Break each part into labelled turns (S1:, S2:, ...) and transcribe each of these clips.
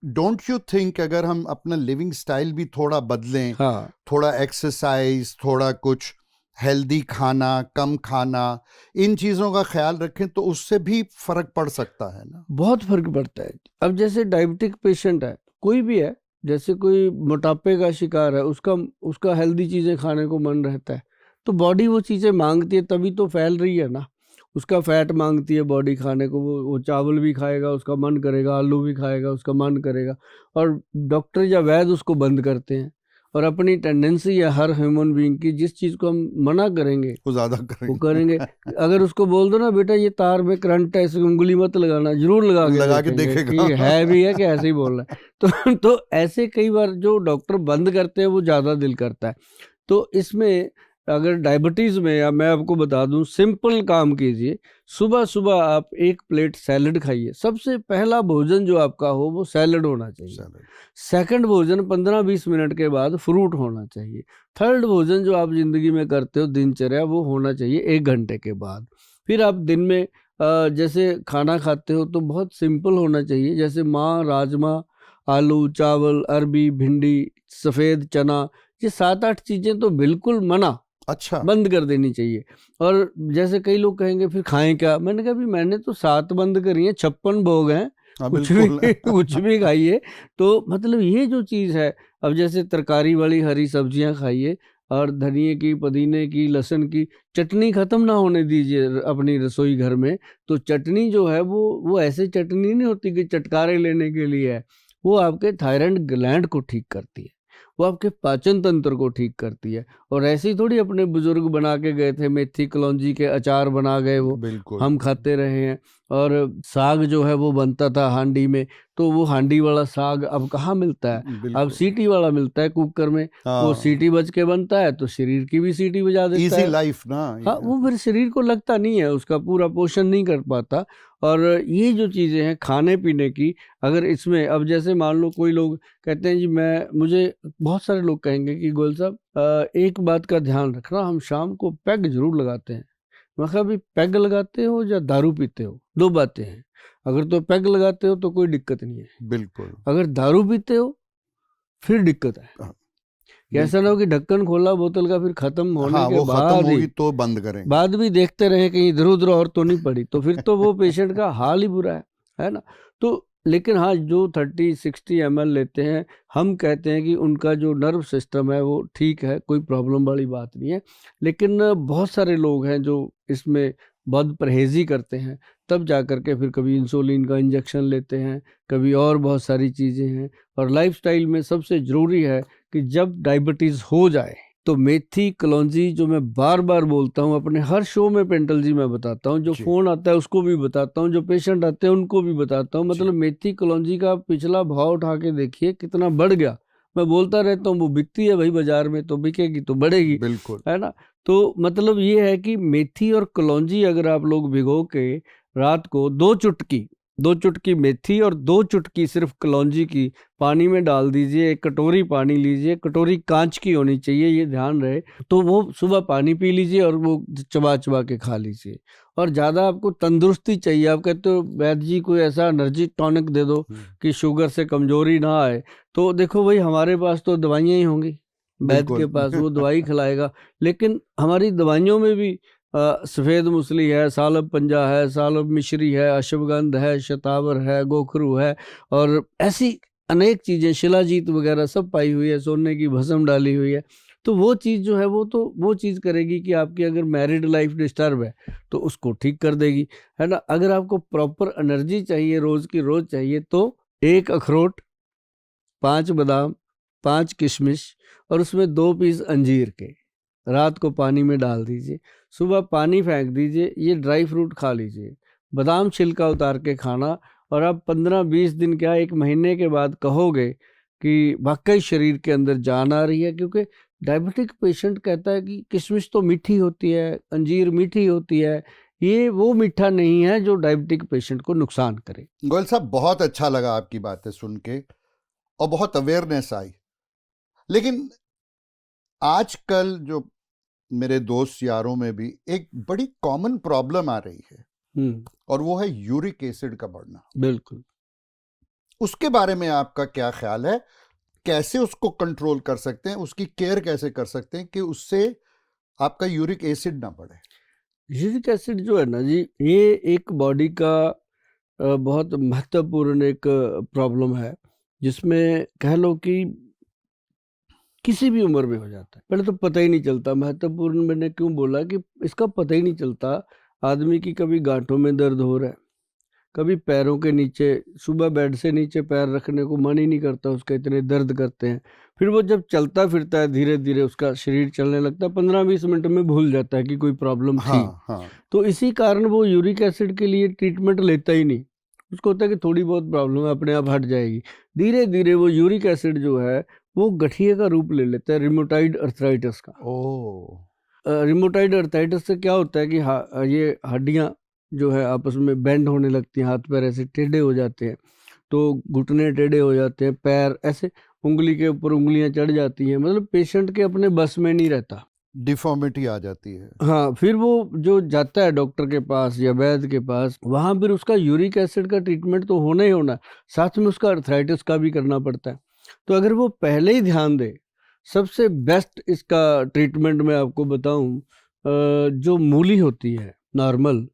S1: Don't you think अगर हम अपना लिविंग स्टाइल भी थोड़ा बदलें,
S2: हाँ,
S1: थोड़ा एक्सरसाइज, थोड़ा कुछ हेल्दी खाना, कम खाना, इन चीज़ों का ख्याल रखें तो उससे भी फर्क पड़ सकता है ना?
S2: बहुत फर्क पड़ता है। अब जैसे डायबिटिक पेशेंट है, कोई भी है, जैसे कोई मोटापे का शिकार है, उसका उसका हेल्दी चीज़ें खाने को मन रहता है, तो बॉडी वो चीज़ें मांगती है, तभी तो फैल रही है ना। उसका फैट मांगती है बॉडी खाने को, वो चावल भी खाएगा उसका मन करेगा, आलू भी खाएगा उसका मन करेगा, और डॉक्टर या वैद्य उसको बंद करते हैं। और अपनी टेंडेंसी है हर ह्यूमन बीइंग की, जिस चीज़ को हम मना करेंगे
S1: वो ज़्यादा
S2: वो
S1: करेंगे।
S2: करेंगे। अगर उसको बोल दो ना बेटा ये तार में करंट है, इसकी उंगली मत लगाना, जरूर
S1: लगा के
S2: देखेंगे कि
S1: देखेगा।
S2: है भी है कि ऐसे ही बोल रहा है। तो ऐसे कई बार जो डॉक्टर बंद करते हैं वो ज़्यादा दिल करता है। तो इसमें अगर डायबिटीज़ में, या मैं आपको बता दूं, सिंपल काम कीजिए। सुबह सुबह आप एक प्लेट सैलड खाइए। सबसे पहला भोजन जो आपका हो वो सैलड होना चाहिए। सेकंड भोजन 15-20 मिनट के बाद फ्रूट होना चाहिए। थर्ड भोजन जो आप जिंदगी में करते हो दिनचर्या, वो होना चाहिए 1 घंटे के बाद। फिर आप दिन में जैसे खाना खाते हो तो बहुत सिंपल होना चाहिए, जैसे माँ राजमा, आलू, चावल, अरबी, भिंडी, सफ़ेद चना, ये 7-8 चीज़ें तो बिल्कुल मना,
S1: अच्छा,
S2: बंद कर देनी चाहिए। और जैसे कई लोग कहेंगे फिर खाएं क्या, मैंने कहा भी मैंने तो 7 बंद करी हैं, 56 भोग हैं,
S1: हाँ
S2: कुछ भी
S1: बिल्कुल।
S2: कुछ भी खाइए। तो मतलब ये जो चीज़ है, अब जैसे तरकारी वाली हरी सब्जियां खाइए, और धनिए की, पुदीने की, लहसुन की चटनी ख़त्म ना होने दीजिए अपनी रसोई घर में। तो चटनी जो है वो ऐसे चटनी नहीं होती कि चटकारे लेने के लिए है, वो आपके थायराइड ग्लैंड को ठीक करती है, वो आपके पाचन तंत्र को ठीक करती है। और ऐसे ही थोड़ी अपने बुजुर्ग बना के गए थे, मेथी कलौंजी के अचार बना गए, वो
S1: बिल्कुल
S2: हम खाते रहे हैं। और साग जो है वो बनता था हांडी में, तो वो हांडी वाला साग अब कहाँ मिलता है, अब
S1: बिल्कुल।
S2: सीटी वाला मिलता है कुकर में। वो
S1: हाँ,
S2: सीटी बज के बनता है तो शरीर की भी सीटी बजा देता
S1: इजी
S2: है।
S1: लाइफ ना
S2: हाँ, वो फिर शरीर को लगता नहीं है, उसका पूरा पोषण नहीं कर पाता। और ये जो चीज़ें हैं खाने पीने की, अगर इसमें अब जैसे मान लो कोई लोग कहते हैं जी मुझे बहुत सारे लोग कहेंगे कि गोयल साहब एक बात का ध्यान रखना, हम शाम को पैग जरूर लगाते हैं। मैं कहा भी पैग लगाते हो या दारू पीते हो, दो बातें हैं। अगर तो पैग लगाते हो तो कोई दिक्कत नहीं है,
S1: बिल्कुल।
S2: अगर दारू पीते हो फिर दिक्कत है।
S1: हाँ,
S2: कि ऐसा ना हो कि ढक्कन खोला बोतल का, फिर खत्म होने
S1: हाँ,
S2: के
S1: वो खत्म
S2: बाद ही
S1: होगी तो बंद करेंगे।
S2: बाद भी देखते रहे कहीं इधर उधर और तो नहीं पड़ी, तो फिर तो वो पेशेंट का हाल ही बुरा है ना। तो लेकिन हाँ, जो 30-60 ml लेते हैं, हम कहते हैं कि उनका जो नर्व सिस्टम है वो ठीक है, कोई प्रॉब्लम वाली बात नहीं है। लेकिन बहुत सारे लोग हैं जो इसमें बहुत परहेजी करते हैं, तब जा कर के फिर कभी इंसुलिन का इंजेक्शन लेते हैं, कभी और बहुत सारी चीज़ें हैं। और लाइफस्टाइल में सबसे ज़रूरी है कि जब डायबिटीज़ हो जाए तो मेथी कलौंजी, जो मैं बार बार बोलता हूँ अपने हर शो में, पेंटल जी मैं बताता हूँ, जो
S1: जी।
S2: फ़ोन आता है उसको भी बताता हूँ, जो पेशेंट आते हैं उनको भी बताता हूँ। मतलब मेथी कलौंजी का पिछला भाव उठा के देखिए कितना बढ़ गया। मैं बोलता रहता हूँ वो बिकती है भाई बाजार में, तो बिकेगी तो बढ़ेगी,
S1: बिल्कुल।
S2: है ना। तो मतलब ये है कि मेथी और कलौंजी अगर आप लोग भिगो के रात को 2 चुटकी मेथी और 2 चुटकी सिर्फ कलौंजी की पानी में डाल दीजिए, 1 कटोरी पानी लीजिए, कटोरी कांच की होनी चाहिए, ये ध्यान रहे। तो वो सुबह पानी पी लीजिए और वो चबा चबा के खा लीजिए। और ज़्यादा आपको तंदुरुस्ती चाहिए, आप कहते हो वैद्य जी कोई ऐसा एनर्जी टॉनिक दे दो कि शुगर से कमजोरी ना आए, तो देखो भाई हमारे पास तो दवाइयाँ ही होंगी, वैद्य के
S1: बिल्कुल।
S2: पास वो दवाई खिलाएगा। लेकिन हमारी दवाइयों में भी सफ़ेद मूसली है, सालब पंजा है, सालब मिश्री है, अश्वगंध है, शतावर है, गोखरू है, और ऐसी अनेक चीज़ें, शिलाजीत वगैरह सब पाई हुई है, सोने की भस्म डाली हुई है। तो वो चीज़ जो है वो चीज़ करेगी कि आपकी अगर मैरिड लाइफ डिस्टर्ब है तो उसको ठीक कर देगी, है ना। अगर आपको प्रॉपर एनर्जी चाहिए, रोज़ की रोज़ चाहिए, तो 1 अखरोट, 5 बादाम, 5 किशमिश, और उसमें 2 पीस अंजीर के रात को पानी में डाल दीजिए, सुबह पानी फेंक दीजिए, ये ड्राई फ्रूट खा लीजिए, बादाम छिलका उतार के खाना। और आप 15-20 दिन, क्या 1 महीने के बाद कहोगे कि वाकई शरीर के अंदर जान आ रही है। क्योंकि डायबिटिक पेशेंट कहता है कि किशमिश तो मीठी होती है, अंजीर मीठी होती है, ये वो मीठा नहीं है जो डायबिटिक पेशेंट को नुकसान करे।
S1: गोयल साहब, बहुत अच्छा लगा आपकी बातें सुन के और बहुत अवेयरनेस आई। लेकिन आजकल जो मेरे दोस्त यारों में भी एक बड़ी कॉमन प्रॉब्लम आ रही है, और वो है यूरिक एसिड का बढ़ना।
S2: बिल्कुल।
S1: उसके बारे में आपका क्या ख्याल है? कैसे उसको कंट्रोल कर सकते हैं, उसकी केयर कैसे कर सकते हैं कि उससे आपका यूरिक एसिड ना बढ़े?
S2: यूरिक एसिड जो है ना जी, ये एक बॉडी का बहुत महत्वपूर्ण एक प्रॉब्लम है, जिसमें कह लो कि किसी भी उम्र में हो जाता है। पहले तो पता ही नहीं चलता। महत्वपूर्ण मैंने क्यों बोला कि इसका पता ही नहीं चलता। आदमी की कभी गांठों में दर्द हो रहा है, कभी पैरों के नीचे, सुबह बेड से नीचे पैर रखने को मन ही नहीं करता उसका, इतने दर्द करते हैं। फिर वो जब चलता फिरता है, धीरे धीरे उसका शरीर चलने लगता है, 15-20 मिनट में भूल जाता है कि कोई प्रॉब्लम थी।
S1: हाँ
S2: तो इसी कारण वो यूरिक एसिड के लिए ट्रीटमेंट लेता ही नहीं। उसको होता है कि थोड़ी बहुत प्रॉब्लम है, अपने आप हट जाएगी। धीरे धीरे वो यूरिक एसिड जो है वो गठिए का रूप ले लेता है, रिमोटाइड अर्थराइटिस का। रिमोटाइड अर्थराइटिस से क्या होता है कि ये हड्डियां जो है आपस में बेंड होने लगती हैं, हाथ पैर ऐसे टेढ़े हो जाते हैं, तो घुटने टेढ़े हो जाते हैं, पैर ऐसे उंगली के ऊपर उंगलियां चढ़ जाती हैं, मतलब पेशेंट के अपने बस में नहीं रहता,
S1: डिफॉर्मिटी आ जाती है।
S2: हाँ। फिर वो जो जाता है डॉक्टर के पास या वैद्य के पास, वहां फिर उसका यूरिक एसिड का ट्रीटमेंट तो होना ही होना, साथ में उसका अर्थराइटिस का भी करना पड़ता है। तो अगर वो पहले ही ध्यान दे, सबसे बेस्ट इसका ट्रीटमेंट मैं आपको बताऊं, जो मूली होती है नॉर्मल,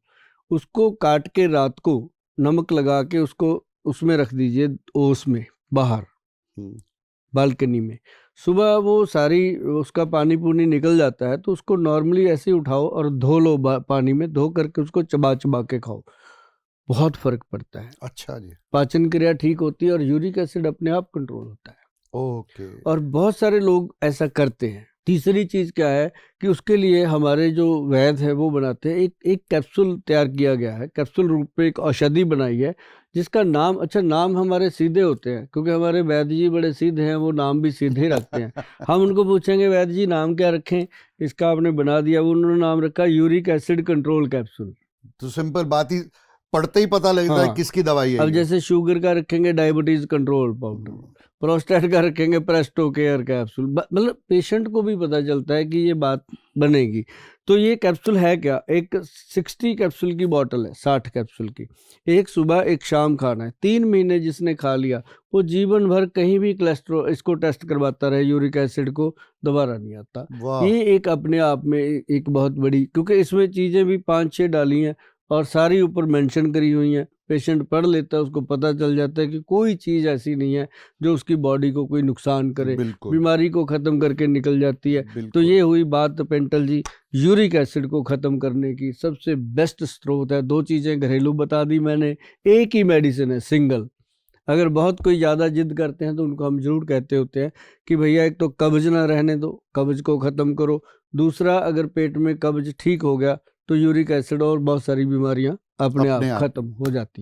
S2: उसको काट के रात को नमक लगा के उसको उसमें रख दीजिए, ओस में बाहर बालकनी में। सुबह वो सारी उसका पानी पूनी निकल जाता है, तो उसको नॉर्मली ऐसे ही उठाओ और धो लो, पानी में धो करके उसको चबा चबा के खाओ, बहुत फर्क पड़ता है।
S1: अच्छा जी।
S2: पाचन क्रिया ठीक होती है और यूरिक एसिड अपने आप कंट्रोल होता है।
S1: ओके।
S2: और बहुत सारे लोग ऐसा करते हैं। तीसरी चीज क्या है कि उसके लिए हमारे जो वैद्य है वो बनाते हैं, एक कैप्सूल तैयार किया गया है, कैप्सूल रूप में एक औषधि बनाई है, जिसका नाम, अच्छा नाम हमारे सीधे होते हैं क्योंकि हमारे वैद्य जी बड़े सीधे हैं, वो नाम भी सीधे रखते हैं। हम उनको पूछेंगे वैद्य जी नाम क्या रखें, इसका आपने बना दिया, वो उन्होंने नाम रखा यूरिक एसिड कंट्रोल कैप्सूल।
S1: तो सिंपल बात ही, पढ़ते ही पता लगता है
S2: हाँ।
S1: किसकी दवाई है
S2: अब
S1: ये।
S2: जैसे शुगर का रखेंगे डायबिटीज कंट्रोल पाउडर, प्रोस्टेट का रखेंगे प्रेस्टो केयर कैप्सूल, मतलब पेशेंट को भी पता चलता है कि ये बात बनेगी। तो ये कैप्सूल है क्या, एक 60 कैप्सूल की बोतल है, 60 कैप्सूल की, एक सुबह एक शाम खाना है। 3 महीने जिसने खा लिया वो जीवन भर कहीं भी कोलेस्ट्रॉल इसको टेस्ट करवाता रहे, यूरिक एसिड को दोबारा नहीं आता।
S1: वाह।
S2: ये एक अपने आप में एक बहुत बड़ी, क्योंकि इसमें चीजें भी 5-6 डाली हैं और सारी ऊपर मेंशन करी हुई हैं, पेशेंट पढ़ लेता है, उसको पता चल जाता है कि कोई चीज़ ऐसी नहीं है जो उसकी बॉडी को कोई नुकसान करे, बीमारी को ख़त्म करके निकल जाती है। तो ये हुई बात पेंटल जी यूरिक एसिड को ख़त्म करने की। सबसे बेस्ट स्रोत है, 2 चीज़ें घरेलू बता दी मैंने, एक ही मेडिसिन है सिंगल। अगर बहुत कोई ज़्यादा जिद करते हैं तो उनको हम जरूर कहते होते हैं कि भैया एक तो कब्ज ना रहने दो, कब्ज को ख़त्म करो, दूसरा अगर पेट में कब्ज ठीक हो गया तो यूरिक एसिड और बहुत सारी बीमारियां अपने आप खत्म हो जाती है।